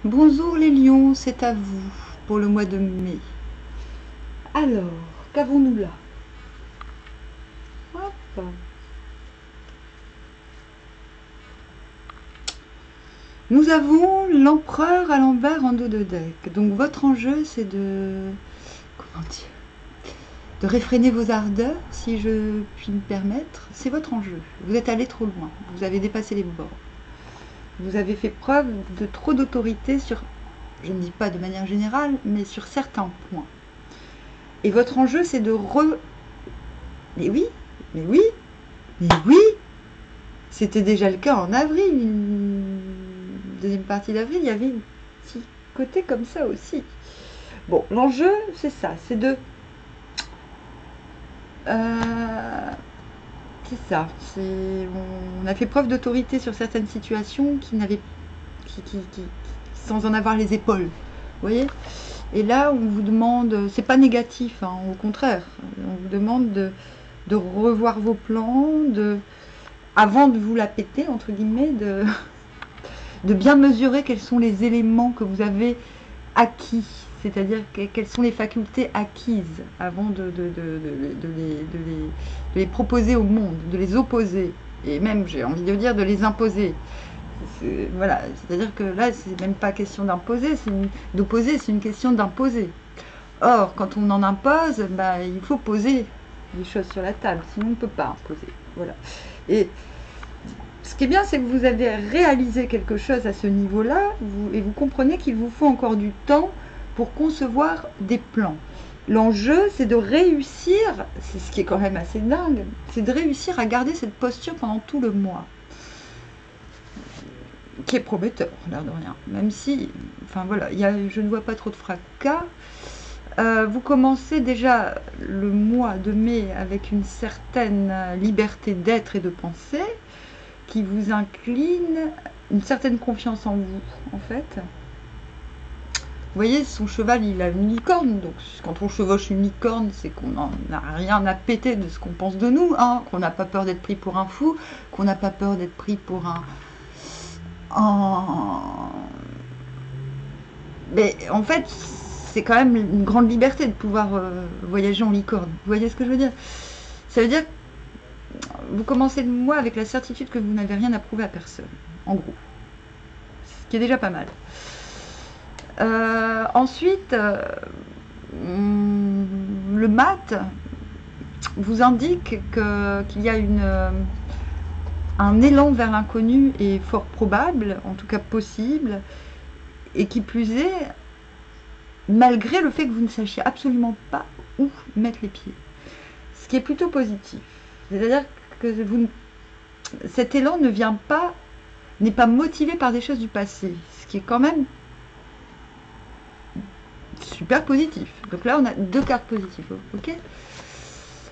Bonjour les lions, c'est à vous pour le mois de mai. Alors, qu'avons-nous là? Hop. Nous avons l'empereur à l'envers en dos de deck. Donc votre enjeu c'est de... Comment dire? De réfréner vos ardeurs, si je puis me permettre. C'est votre enjeu. Vous êtes allé trop loin. Vous avez dépassé les bords. Vous avez fait preuve de trop d'autorité sur... Je ne dis pas de manière générale, mais sur certains points. Et votre enjeu, c'est de Mais oui, mais oui, mais oui. C'était déjà le cas en avril. Deuxième partie d'avril, il y avait un petit côté comme ça aussi. Bon, l'enjeu, c'est ça, c'est de... c'est ça. On a fait preuve d'autorité sur certaines situations sans en avoir les épaules. Vous voyez? Et là, on vous demande, c'est pas négatif, hein, au contraire, on vous demande de revoir vos plans, avant de vous la péter, entre guillemets, de bien mesurer quels sont les éléments que vous avez acquis, c'est-à-dire quelles sont les facultés acquises avant de les proposer au monde, de les opposer, et même, j'ai envie de dire, de les imposer. Voilà, c'est-à-dire que là, c'est même pas question d'imposer, d'opposer, c'est une question d'imposer. Or, quand on en impose, bah, il faut poser les choses sur la table, sinon on ne peut pas imposer. Voilà. Et ce qui est bien, c'est que vous avez réalisé quelque chose à ce niveau-là, et vous comprenez qu'il vous faut encore du temps pour concevoir des plans. L'enjeu, c'est de réussir, c'est ce qui est quand même assez dingue, c'est de réussir à garder cette posture pendant tout le mois. Qui est prometteur, l'air de rien. Même si, enfin voilà, je ne vois pas trop de fracas. Vous commencez déjà le mois de mai avec une certaine liberté d'être et de penser qui vous incline, une certaine confiance en vous, en fait. Vous voyez, son cheval, il a une licorne, donc quand on chevauche une licorne, c'est qu'on n'en a rien à péter de ce qu'on pense de nous, hein, qu'on n'a pas peur d'être pris pour un fou, qu'on n'a pas peur d'être pris pour Mais en fait, c'est quand même une grande liberté de pouvoir voyager en licorne. Vous voyez ce que je veux dire? Ça veut dire que vous commencez le mois avec la certitude que vous n'avez rien à prouver à personne, en gros. Ce qui est déjà pas mal. Ensuite, le mat vous indique qu'il y a un élan vers l'inconnu est fort probable, en tout cas possible, et qui plus est, malgré le fait que vous ne sachiez absolument pas où mettre les pieds. Ce qui est plutôt positif. C'est-à-dire que cet élan n'est pas motivé par des choses du passé, ce qui est quand même super positif. Donc là, on a deux cartes positives. Ok.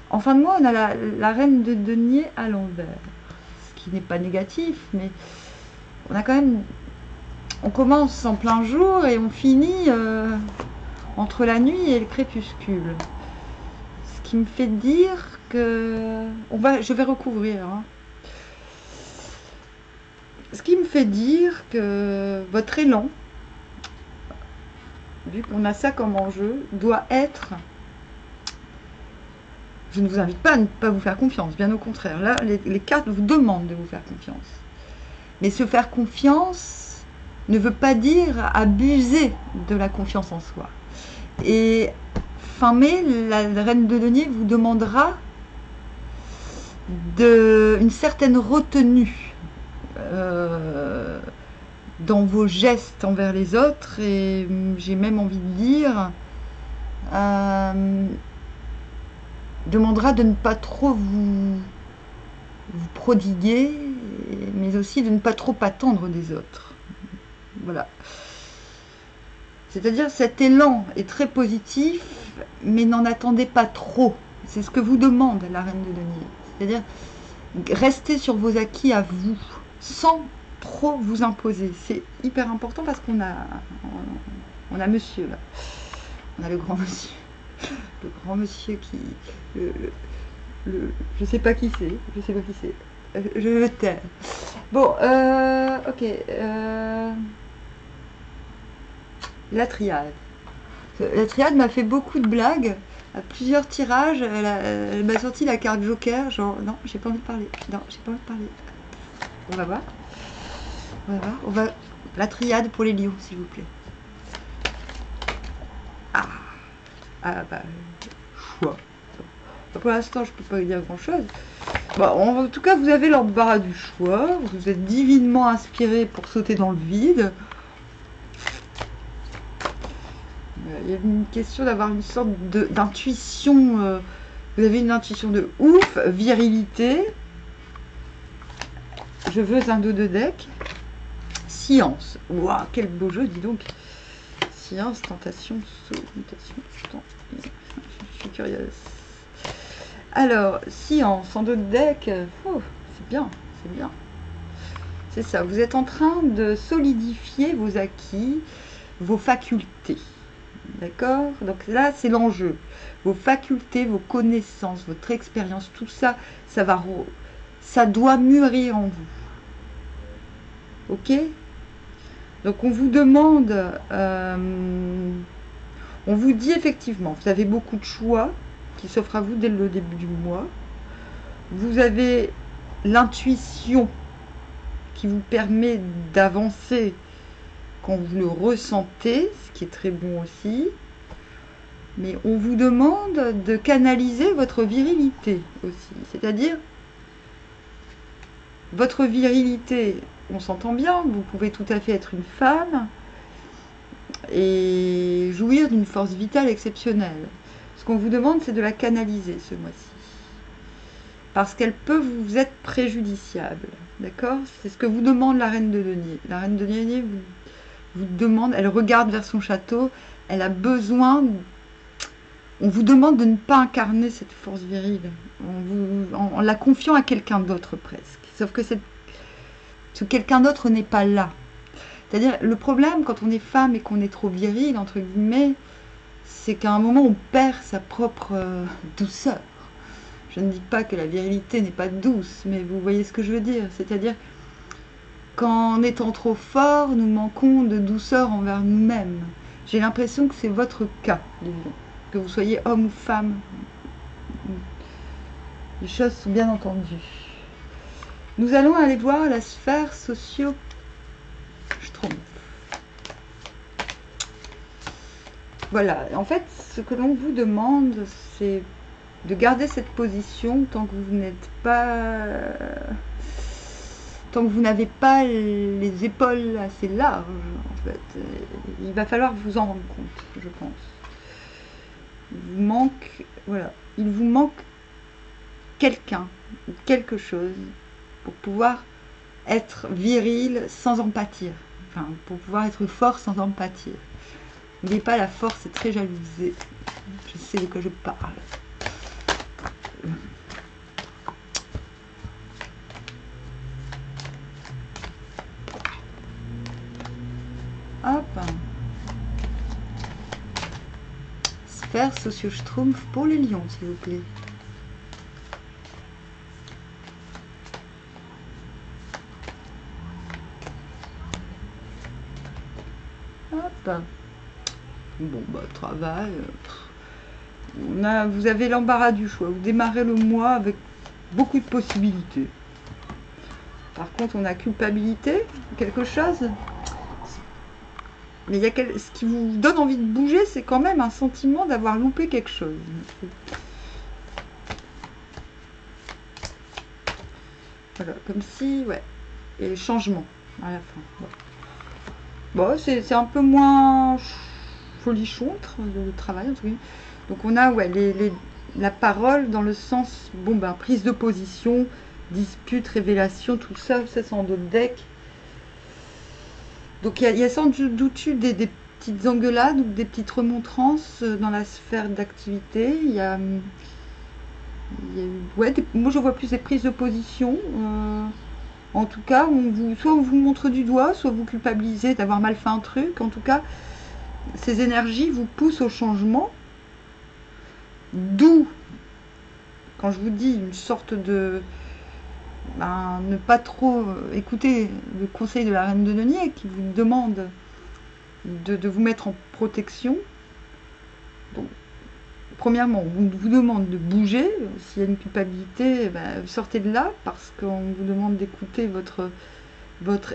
En fin de mois, on a la reine de denier à l'envers, ce qui n'est pas négatif, mais on a quand même... On commence en plein jour et on finit entre la nuit et le crépuscule. Ce qui me fait dire que... je vais recouvrir. Hein. Ce qui me fait dire que votre élan, vu qu'on a ça comme enjeu, doit être... Je ne vous invite pas à ne pas vous faire confiance, bien au contraire. Là, les cartes vous demandent de vous faire confiance. Mais se faire confiance ne veut pas dire abuser de la confiance en soi. Et fin mai, la reine de denier vous demandera une certaine retenue dans vos gestes envers les autres, et j'ai même envie de dire demandera de ne pas trop vous prodiguer, mais aussi de ne pas trop attendre des autres. Voilà. C'est-à-dire cet élan est très positif, mais n'en attendez pas trop. C'est ce que vous demande la reine de denier. C'est-à-dire restez sur vos acquis à vous, sans trop vous imposer. C'est hyper important parce qu'on a monsieur là. On a le grand monsieur. Le grand monsieur qui... je sais pas qui c'est. Je sais pas qui c'est. Je le taire. Bon, ok. La triade. La triade m'a fait beaucoup de blagues. À plusieurs tirages, elle m'a sorti la carte Joker. Genre, non, j'ai pas envie de parler. Non, j'ai pas envie de parler. On va voir. On va voir. On va... La triade pour les lions, s'il vous plaît. Ah, ah bah, choix. Pour l'instant, je peux pas dire grand chose. Bon, en tout cas, vous avez l'embarras du choix. Vous êtes divinement inspiré pour sauter dans le vide. Il y a une question d'avoir une sorte d'intuition. Vous avez une intuition de ouf, virilité. Je veux un dos de deck. Science. Waouh, quel beau jeu, dis donc. Science, tentation, mutation. Je suis curieuse. Alors, science, en dos de deck. Oh, c'est bien, c'est bien. C'est ça, vous êtes en train de solidifier vos acquis, vos facultés. D'accord? Donc là, c'est l'enjeu. Vos facultés, vos connaissances, votre expérience, tout ça, ça doit mûrir en vous. Ok? Donc on vous demande, on vous dit effectivement, vous avez beaucoup de choix qui s'offrent à vous dès le début du mois. Vous avez l'intuition qui vous permet d'avancer quand vous le ressentez, ce qui est très bon aussi. Mais on vous demande de canaliser votre virilité aussi. C'est-à-dire, votre virilité, on s'entend bien, vous pouvez tout à fait être une femme et jouir d'une force vitale exceptionnelle. Ce qu'on vous demande, c'est de la canaliser ce mois-ci. Parce qu'elle peut vous être préjudiciable. D'accord? C'est ce que vous demande la reine de denier. La reine de denier vous demande, elle regarde vers son château, elle a besoin, on vous demande de ne pas incarner cette force virile, en la confiant à quelqu'un d'autre presque. Sauf que ce quelqu'un d'autre n'est pas là. C'est-à-dire, le problème quand on est femme et qu'on est trop viril, entre guillemets, c'est qu'à un moment on perd sa propre douceur. Je ne dis pas que la virilité n'est pas douce, mais vous voyez ce que je veux dire. C'est-à-dire, qu'en étant trop fort, nous manquons de douceur envers nous-mêmes. J'ai l'impression que c'est votre cas, que vous soyez homme ou femme. Les choses sont bien entendues. Nous allons aller voir la sphère socio-schtroumpf. Voilà, en fait, ce que l'on vous demande, c'est de garder cette position tant que vous n'êtes pas... Tant que vous n'avez pas les épaules assez larges, en fait. Il va falloir vous en rendre compte, je pense. Il vous manque quelqu'un ou quelque chose pour pouvoir être viril sans en pâtir. Enfin, pour pouvoir être fort sans en pâtir. N'oubliez pas, la force est très jalousée. Je sais de quoi je parle. Hop. Sphère socio-schtroumpf pour les lions, s'il vous plaît. Hop. Bon, bah, travail. Vous avez l'embarras du choix. Vous démarrez le mois avec beaucoup de possibilités. Par contre, on a culpabilité, quelque chose. Mais ce qui vous donne envie de bouger, c'est quand même un sentiment d'avoir loupé quelque chose. Voilà, comme si, ouais, et changement à la fin. Bon, c'est un peu moins folichontre le travail, en tout cas. Donc on a, ouais, la parole dans le sens, bon ben, prise de position, dispute, révélation, tout ça, c'est en dos de deck. Donc il y a sans doute eu des petites engueulades ou des petites remontrances dans la sphère d'activité. Ouais, moi je vois plus des prises de position. En tout cas, soit on vous montre du doigt, soit vous culpabilisez d'avoir mal fait un truc. En tout cas, ces énergies vous poussent au changement. D'où, quand je vous dis une sorte de... ne pas trop écouter le conseil de la reine de denier qui vous demande de vous mettre en protection. Donc, premièrement, on vous demande de bouger. S'il y a une culpabilité, ben, sortez de là, parce qu'on vous demande d'écouter votre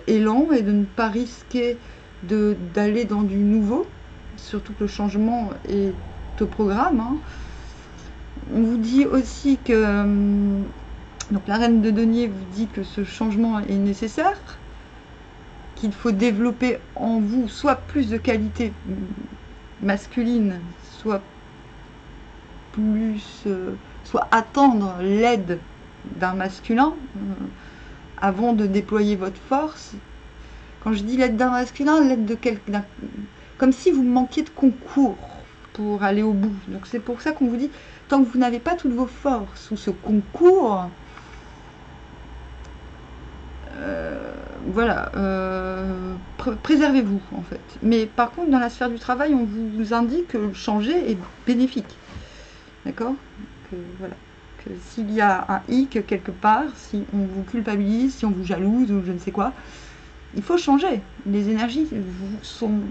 élan et de ne pas risquer d'aller dans du nouveau, surtout que le changement est au programme. Hein. On vous dit aussi que donc la reine de denier vous dit que ce changement est nécessaire, qu'il faut développer en vous soit plus de qualité masculine, soit attendre l'aide d'un masculin avant de déployer votre force. Quand je dis l'aide d'un masculin, l'aide de quelqu'un, comme si vous manquiez de concours pour aller au bout. Donc c'est pour ça qu'on vous dit, tant que vous n'avez pas toutes vos forces ou ce concours, voilà, préservez-vous en fait. Mais par contre, dans la sphère du travail, on vous indique que changer est bénéfique. D'accord ? Voilà. Que s'il y a un hic quelque part, si on vous culpabilise, si on vous jalouse ou je ne sais quoi, il faut changer. Les énergies sont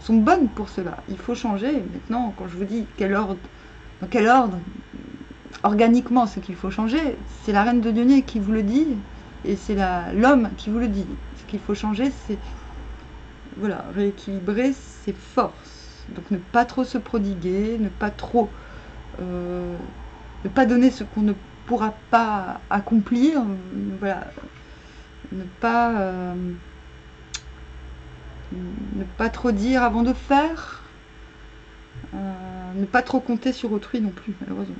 bonnes pour cela. Il faut changer. Maintenant, quand je vous dis dans quel ordre, organiquement, ce qu'il faut changer, c'est la reine de denier qui vous le dit, et c'est l'homme qui vous le dit. Ce qu'il faut changer, c'est voilà, rééquilibrer ses forces. Donc ne pas trop se prodiguer, ne pas trop ne pas donner ce qu'on ne pourra pas accomplir, voilà, ne pas trop dire avant de faire, ne pas trop compter sur autrui non plus, malheureusement.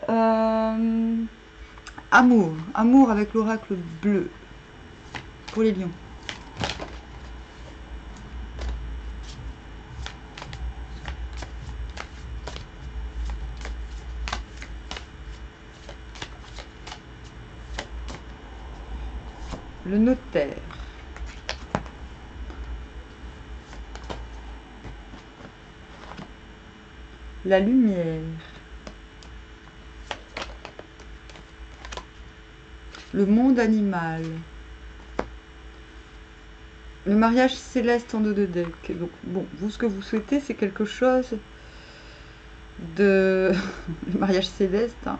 Voilà. Amour avec l'oracle bleu pour les lions. Le notaire. La lumière. Le monde animal. Le mariage céleste en dos de deck. Donc, bon, vous, ce que vous souhaitez, c'est quelque chose de... Le mariage céleste, hein,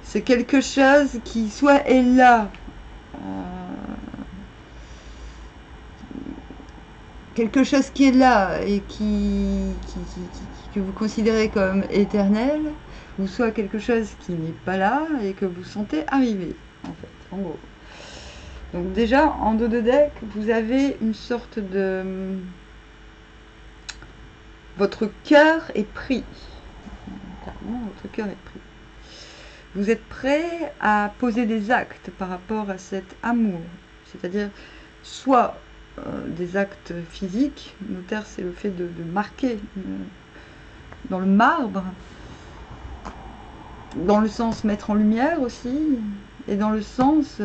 c'est quelque chose qui soit est là. Quelque chose qui est là et que vous considérez comme éternel, ou soit quelque chose qui n'est pas là et que vous sentez arriver, en fait, en gros. Donc déjà, en dos de deck, vous avez une sorte de... Votre cœur est pris. Carrément, votre cœur est pris. Vous êtes prêt à poser des actes par rapport à cet amour. C'est-à-dire, soit des actes physiques. Notaire, c'est le fait de marquer dans le marbre. Dans le sens mettre en lumière aussi. Et dans le sens...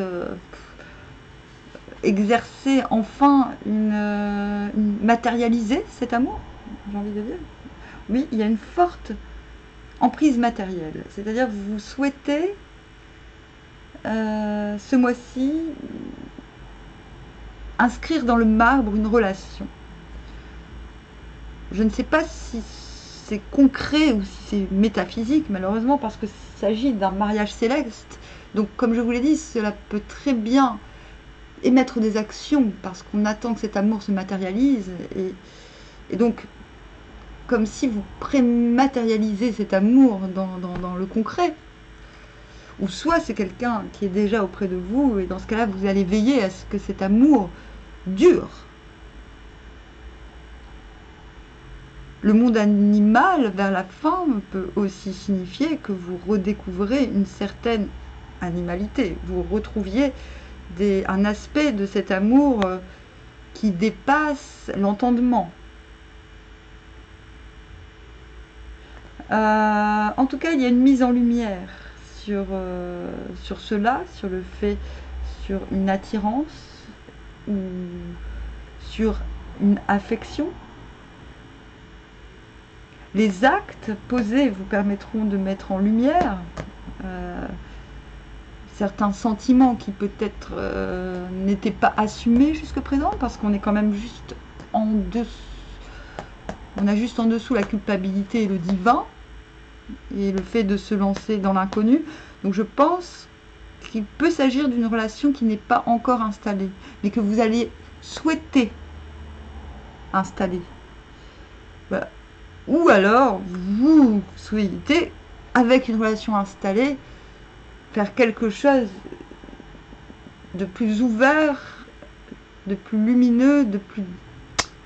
exercer enfin matérialiser cet amour, j'ai envie de dire. Oui, il y a une forte emprise matérielle, c'est-à-dire vous souhaitez ce mois-ci inscrire dans le marbre une relation. Je ne sais pas si c'est concret ou si c'est métaphysique, malheureusement, parce qu'il s'agit d'un mariage céleste. Donc, comme je vous l'ai dit, cela peut très bien émettre des actions parce qu'on attend que cet amour se matérialise et donc comme si vous prématérialisez cet amour dans le concret, ou soit c'est quelqu'un qui est déjà auprès de vous et dans ce cas-là vous allez veiller à ce que cet amour dure. Le monde animal vers la fin peut aussi signifier que vous redécouvrez une certaine animalité, vous retrouviez un aspect de cet amour qui dépasse l'entendement. En tout cas, il y a une mise en lumière sur cela, sur le fait, sur une attirance ou sur une affection. Les actes posés vous permettront de mettre en lumière certains sentiments qui peut-être n'étaient pas assumés jusque présent, parce qu'on est quand même juste en dessous, on a juste en dessous la culpabilité et le divin, et le fait de se lancer dans l'inconnu. Donc je pense qu'il peut s'agir d'une relation qui n'est pas encore installée, mais que vous allez souhaiter installer. Voilà. Ou alors, vous souhaitez, avec une relation installée, faire quelque chose de plus ouvert, de plus lumineux, de plus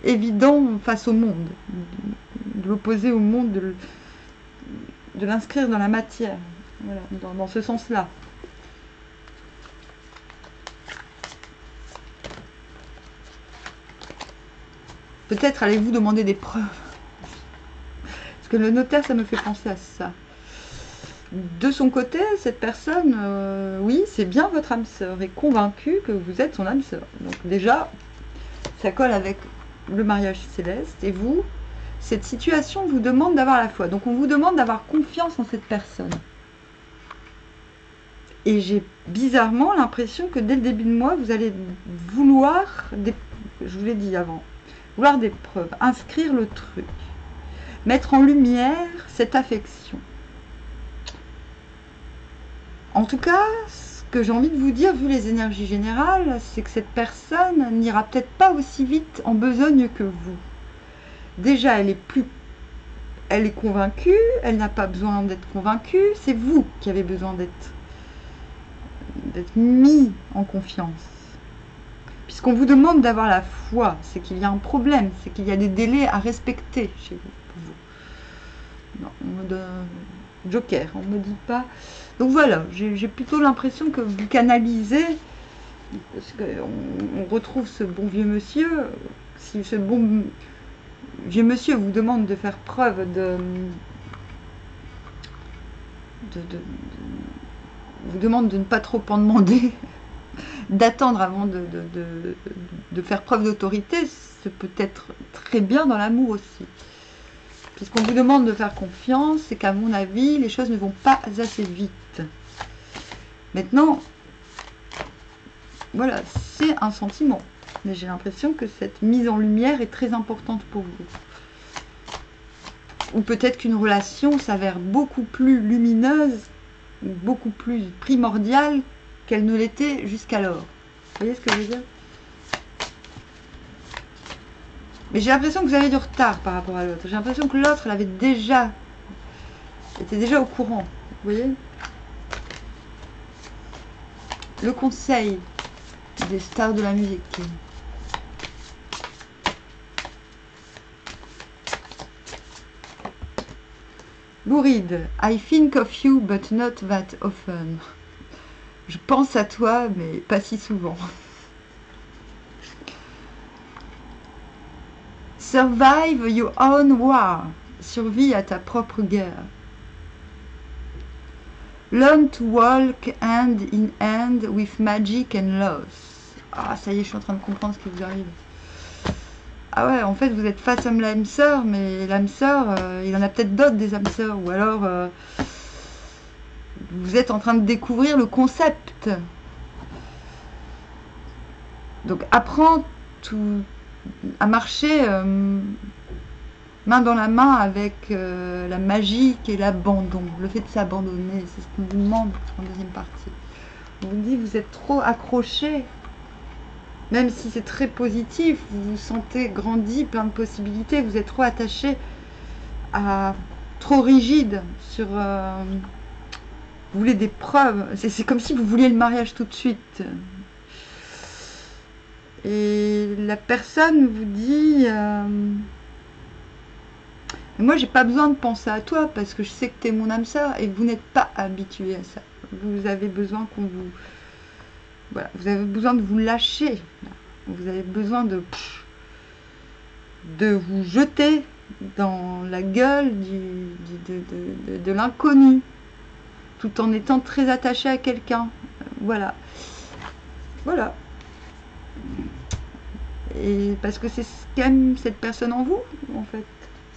évident face au monde, de l'opposer au monde, de l'inscrire dans la matière, voilà, dans ce sens-là. Peut-être allez-vous demander des preuves. Parce que le notaire, ça me fait penser à ça. De son côté, cette personne, oui, c'est bien votre âme sœur, est convaincue que vous êtes son âme sœur. Donc déjà, ça colle avec le mariage céleste. Et vous, cette situation vous demande d'avoir la foi. Donc on vous demande d'avoir confiance en cette personne. Et j'ai bizarrement l'impression que dès le début de mois, vous allez vouloir, je vous l'ai dit avant, vouloir des preuves, inscrire le truc, mettre en lumière cette affection. En tout cas, ce que j'ai envie de vous dire, vu les énergies générales, c'est que cette personne n'ira peut-être pas aussi vite en besogne que vous. Déjà, elle est convaincue, elle n'a pas besoin d'être convaincue, c'est vous qui avez besoin d'être mis en confiance. Puisqu'on vous demande d'avoir la foi, c'est qu'il y a un problème, c'est qu'il y a des délais à respecter chez vous. Pour vous. Non, en mode joker, on ne me dit pas. Donc voilà, j'ai plutôt l'impression que vous canalisez, parce qu'on retrouve ce bon vieux monsieur, si ce bon vieux monsieur vous demande de faire preuve vous demande de ne pas trop en demander, d'attendre avant de faire preuve d'autorité, c'est peut-être très bien dans l'amour aussi. Puisqu'on vous demande de faire confiance, c'est qu'à mon avis, les choses ne vont pas assez vite. Maintenant, voilà, c'est un sentiment. Mais j'ai l'impression que cette mise en lumière est très importante pour vous. Ou peut-être qu'une relation s'avère beaucoup plus lumineuse, beaucoup plus primordiale qu'elle ne l'était jusqu'alors. Vous voyez ce que je veux dire? Mais j'ai l'impression que vous avez du retard par rapport à l'autre. J'ai l'impression que l'autre était déjà au courant. Vous voyez? Le conseil des stars de la musique. Louride, I think of you but not that often. Je pense à toi mais pas si souvent. Survive your own war. Survie à ta propre guerre. Learn to walk hand in hand with magic and loss. Ah, ça y est, je suis en train de comprendre ce qui vous arrive. Ah ouais, en fait, vous êtes face à l'âme sœur, mais l'âme sœur, il en a peut-être d'autres des âmes sœurs. Ou alors, vous êtes en train de découvrir le concept. Donc, apprends à marcher main dans la main avec la magie et l'abandon, le fait de s'abandonner, c'est ce qu'on vous demande en deuxième partie. On vous dit vous êtes trop accroché, même si c'est très positif, vous vous sentez grandi, plein de possibilités, vous êtes trop attaché trop rigide sur... vous voulez des preuves, c'est comme si vous vouliez le mariage tout de suite. Et la personne vous dit... moi, j'ai pas besoin de penser à toi parce que je sais que tu es mon âme sœur et vous n'êtes pas habitué à ça. Vous avez besoin qu'on vous... Voilà, vous avez besoin de vous lâcher. Vous avez besoin de vous jeter dans la gueule de l'inconnu tout en étant très attaché à quelqu'un. Voilà. Voilà. Et parce que c'est ce qu'aime cette personne en vous, en fait.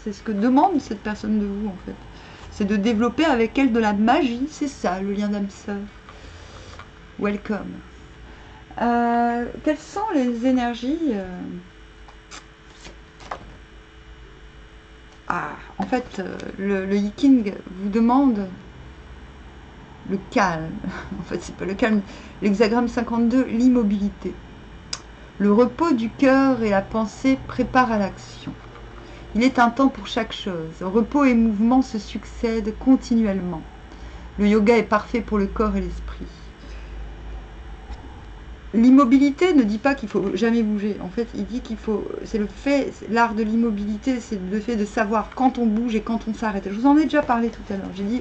C'est ce que demande cette personne de vous, en fait. C'est de développer avec elle de la magie. C'est ça, le lien d'âme sœur. welcome. Quelles sont les énergies en fait, le Yiking vous demande le calme. En fait, c'est pas le calme. L'hexagramme 52, l'immobilité. Le repos du cœur et la pensée préparent à l'action. Il est un temps pour chaque chose. Repos et mouvement se succèdent continuellement. Le yoga est parfait pour le corps et l'esprit. L'immobilité ne dit pas qu'il faut jamais bouger. En fait, il dit qu'il faut. C'est le fait, l'art de l'immobilité, c'est le fait de savoir quand on bouge et quand on s'arrête. Je vous en ai déjà parlé tout à l'heure. J'ai dit,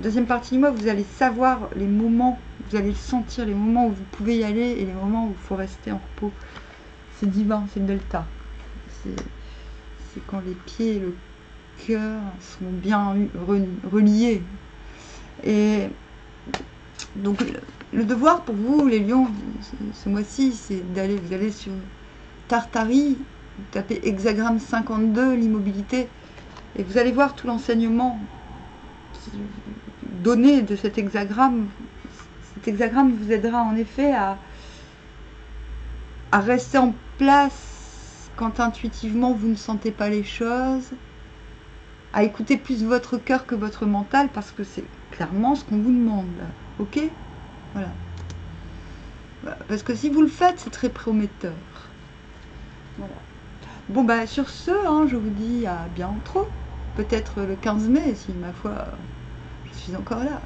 deuxième partie du mois, vous allez savoir les moments, vous allez sentir les moments où vous pouvez y aller et les moments où il faut rester en repos. C'est divin, c'est le delta. C'est quand les pieds et le cœur sont bien reliés. Et donc, le devoir pour vous, les lions, ce mois-ci, c'est d'aller, vous allez sur Tartari, vous tapez hexagramme 52, l'immobilité, et vous allez voir tout l'enseignement donné de cet hexagramme. Cet hexagramme vous aidera en effet à rester en place quand intuitivement vous ne sentez pas les choses, à écouter plus votre cœur que votre mental, parce que c'est clairement ce qu'on vous demande, ok ? Voilà. Parce que si vous le faites, c'est très prometteur. Voilà. Bon, bah, sur ce, je vous dis à bientôt. Peut-être le 15 mai, si, ma foi, je suis encore là.